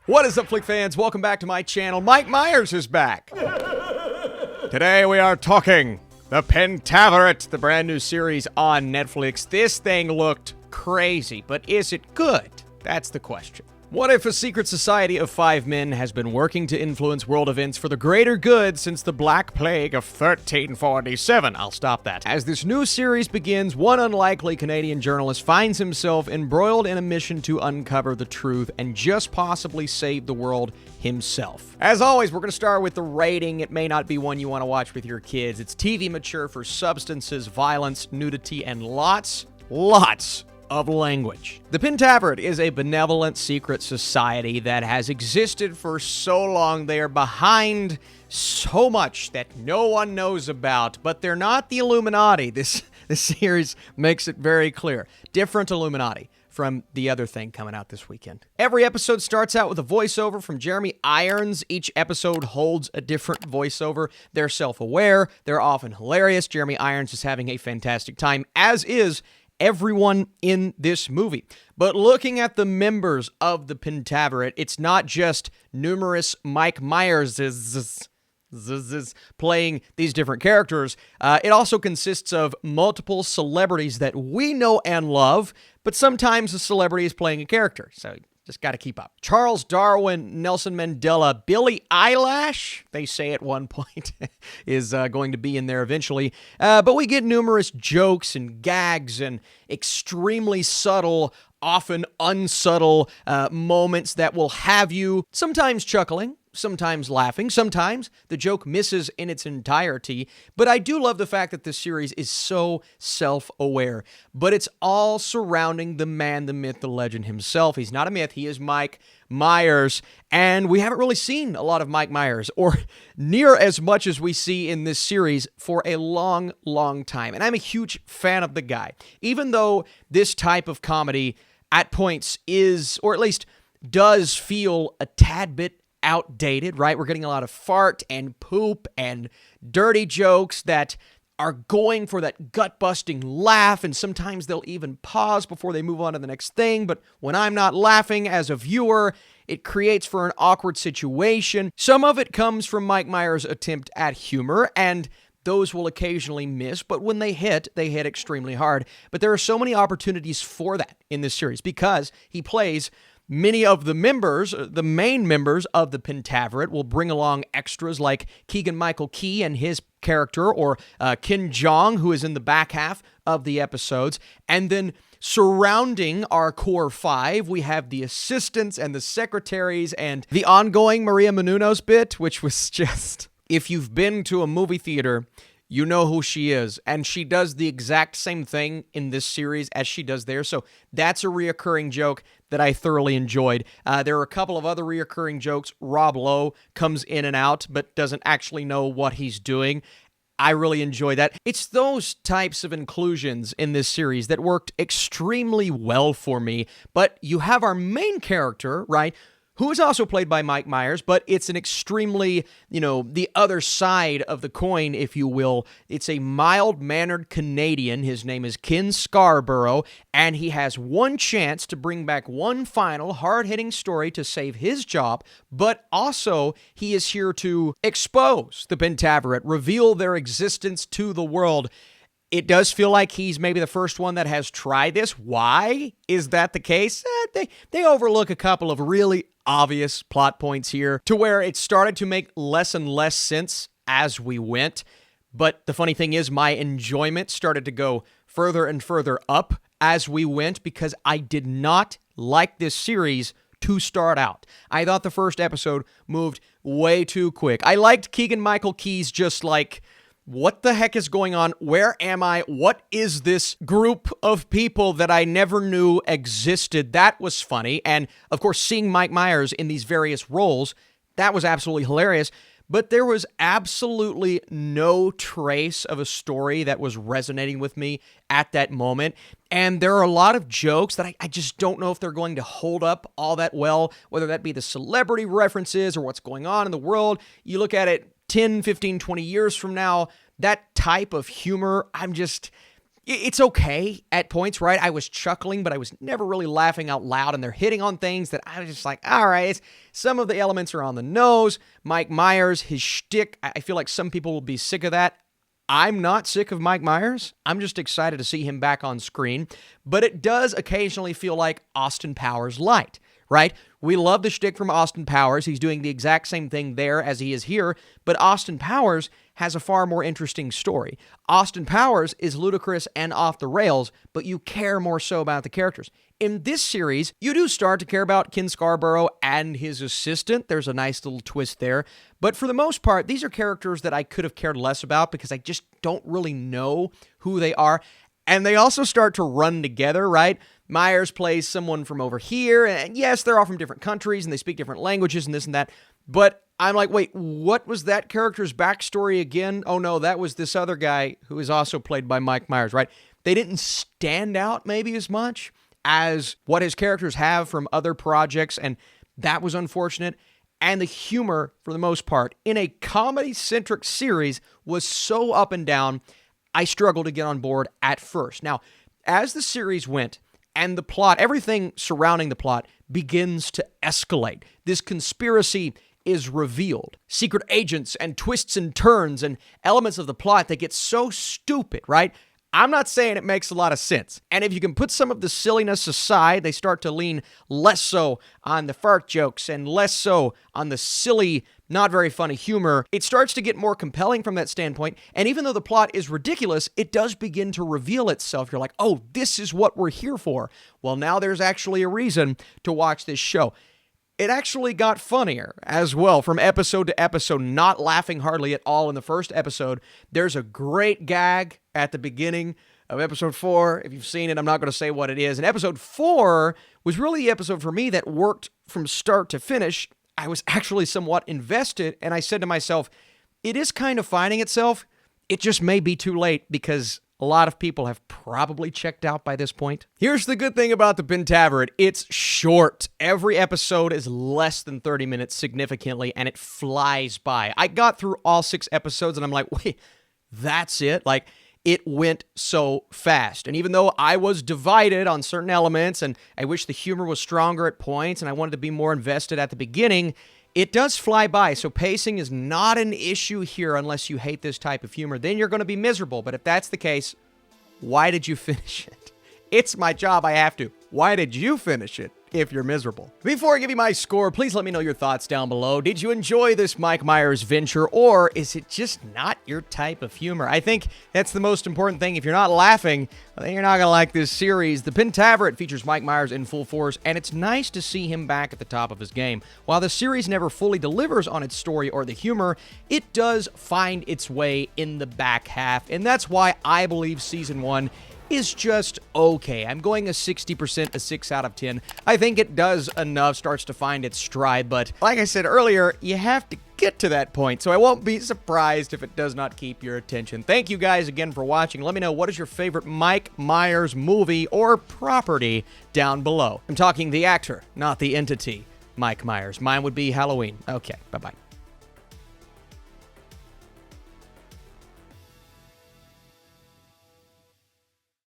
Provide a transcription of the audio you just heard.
What is up, Flick fans? Welcome back to my channel. Mike Myers is back. Today we are talking the Pentaverate, the brand new series on Netflix. This thing looked crazy, but is it good? That's the question. What if a secret society of 5 men has been working to influence world events for the greater good since the Black Plague of 1347? I'll stop that. As this new series begins, one unlikely Canadian journalist finds himself embroiled in a mission to uncover the truth and just possibly save the world himself. As always, we're going to start with the rating. It may not be one you want to watch with your kids. It's TV mature for substances, violence, nudity, and lots of language. The Pentaverate is a benevolent secret society that has existed for so long. They are behind so much that no one knows about, but they're not the Illuminati. This series makes it very clear. Different Illuminati from the other thing coming out this weekend. Every episode starts out with a voiceover from Jeremy Irons. Each episode holds a different voiceover. They're self-aware. They're often hilarious. Jeremy Irons is having a fantastic time, as is everyone in this movie. But looking at the members of the Pentaverate, it's not just numerous Mike Myers playing these different characters. It also consists of multiple celebrities that we know and love, but sometimes a celebrity is playing a character, so just got to keep up. Charles Darwin, Nelson Mandela, Billie Eilish, they say at one point, is going to be in there eventually. But we get numerous jokes and gags and extremely subtle, often unsubtle moments that will have you sometimes chuckling, sometimes laughing, sometimes the joke misses in its entirety. But I do love the fact that this series is so self-aware. But it's all surrounding the man, the myth, the legend himself. He's not a myth. He is Mike Myers. And we haven't really seen a lot of Mike Myers, or near as much as we see in this series, for a long, long time. And I'm a huge fan of the guy. Even though this type of comedy at points is, or at least does feel a tad bit outdated, right? We're getting a lot of fart and poop and dirty jokes that are going for that gut-busting laugh, and sometimes they'll even pause before they move on to the next thing. But when I'm not laughing as a viewer, it creates for an awkward situation. Some of it comes from Mike Myers' attempt at humor, and those will occasionally miss, but when they hit extremely hard. But there are so many opportunities for that in this series because he plays many of the members, the main members of the Pentaverate. Will bring along extras like Keegan-Michael Key and his character, or Ken Jeong, who is in the back half of the episodes. And then surrounding our core 5, we have the assistants and the secretaries and the ongoing Maria Menounos bit, which was just, if you've been to a movie theater, you know who she is, and she does the exact same thing in this series as she does there, so that's a reoccurring joke that I thoroughly enjoyed. There are a couple of other reoccurring jokes. Rob Lowe comes in and out, but doesn't actually know what he's doing. I really enjoy that. It's those types of inclusions in this series that worked extremely well for me, but you have our main character, right, who is also played by Mike Myers, but it's an extremely, the other side of the coin, if you will. It's a mild-mannered Canadian. His name is Ken Scarborough, and he has one chance to bring back one final hard-hitting story to save his job, but also he is here to expose the Pentaverate, reveal their existence to the world. It does feel like he's maybe the first one that has tried this. Why is that the case? They overlook a couple of really obvious plot points here to where it started to make less and less sense as we went. But the funny thing is, my enjoyment started to go further and further up as we went because I did not like this series to start out. I thought the first episode moved way too quick. I liked Keegan-Michael Key's just like, what the heck is going on? Where am I? What is this group of people that I never knew existed? That was funny. And of course, seeing Mike Myers in these various roles, that was absolutely hilarious. But there was absolutely no trace of a story that was resonating with me at that moment. And there are a lot of jokes that I just don't know if they're going to hold up all that well, whether that be the celebrity references or what's going on in the world. You look at it 10, 15, 20 years from now, that type of humor, It's okay at points, right? I was chuckling, but I was never really laughing out loud, and they're hitting on things that I was just like, all right, some of the elements are on the nose. Mike Myers, his shtick, I feel like some people will be sick of that. I'm not sick of Mike Myers. I'm just excited to see him back on screen, but it does occasionally feel like Austin Powers light, right? We love the shtick from Austin Powers. He's doing the exact same thing there as he is here, but Austin Powers has a far more interesting story. Austin Powers is ludicrous and off the rails, but you care more so about the characters. In this series, you do start to care about Ken Scarborough and his assistant. There's a nice little twist there. But for the most part, these are characters that I could have cared less about because I just don't really know who they are. And they also start to run together, right? Myers plays someone from over here, and yes, they're all from different countries, and they speak different languages and this and that. But I'm like, wait, what was that character's backstory again? Oh no, that was this other guy who is also played by Mike Myers, right? They didn't stand out maybe as much as what his characters have from other projects, and that was unfortunate. And the humor, for the most part, in a comedy-centric series was so up and down, I struggled to get on board at first. Now, as the series went, and the plot, everything surrounding the plot begins to escalate. This conspiracy is revealed. Secret agents and twists and turns and elements of the plot that get so stupid, right? I'm not saying it makes a lot of sense. And if you can put some of the silliness aside, they start to lean less so on the fart jokes and less so on the silly, not very funny humor. It starts to get more compelling from that standpoint. And even though the plot is ridiculous, it does begin to reveal itself. You're like, oh, this is what we're here for. Well, now there's actually a reason to watch this show. It actually got funnier as well from episode to episode, not laughing hardly at all in the first episode. There's a great gag at the beginning of episode 4. If you've seen it, I'm not going to say what it is. And episode 4 was really the episode for me that worked from start to finish. I was actually somewhat invested, and I said to myself, it is kind of finding itself. It just may be too late because a lot of people have probably checked out by this point. Here's the good thing about the Pentaverate. It's short. Every episode is less than 30 minutes significantly, and it flies by. I got through all 6 episodes, and I'm like, wait, that's it? Like, it went so fast. And even though I was divided on certain elements, and I wish the humor was stronger at points, and I wanted to be more invested at the beginning, it does fly by, so pacing is not an issue here unless you hate this type of humor. Then you're going to be miserable, but if that's the case, why did you finish it? It's my job, I have to. Why did you finish it if you're miserable? Before I give you my score, please let me know your thoughts down below. Did you enjoy this Mike Myers venture, or is it just not your type of humor? I think that's the most important thing. If you're not laughing, then you're not going to like this series. The Pentaverate features Mike Myers in full force, and it's nice to see him back at the top of his game. While the series never fully delivers on its story or the humor, it does find its way in the back half, and that's why I believe Season 1 is just okay. I'm going a 60%, a 6 out of 10. I think it does enough, starts to find its stride, but like I said earlier, you have to get to that point, so I won't be surprised if it does not keep your attention. Thank you guys again for watching. Let me know what is your favorite Mike Myers movie or property down below. I'm talking the actor, not the entity, Mike Myers. Mine would be Halloween. Okay, bye-bye.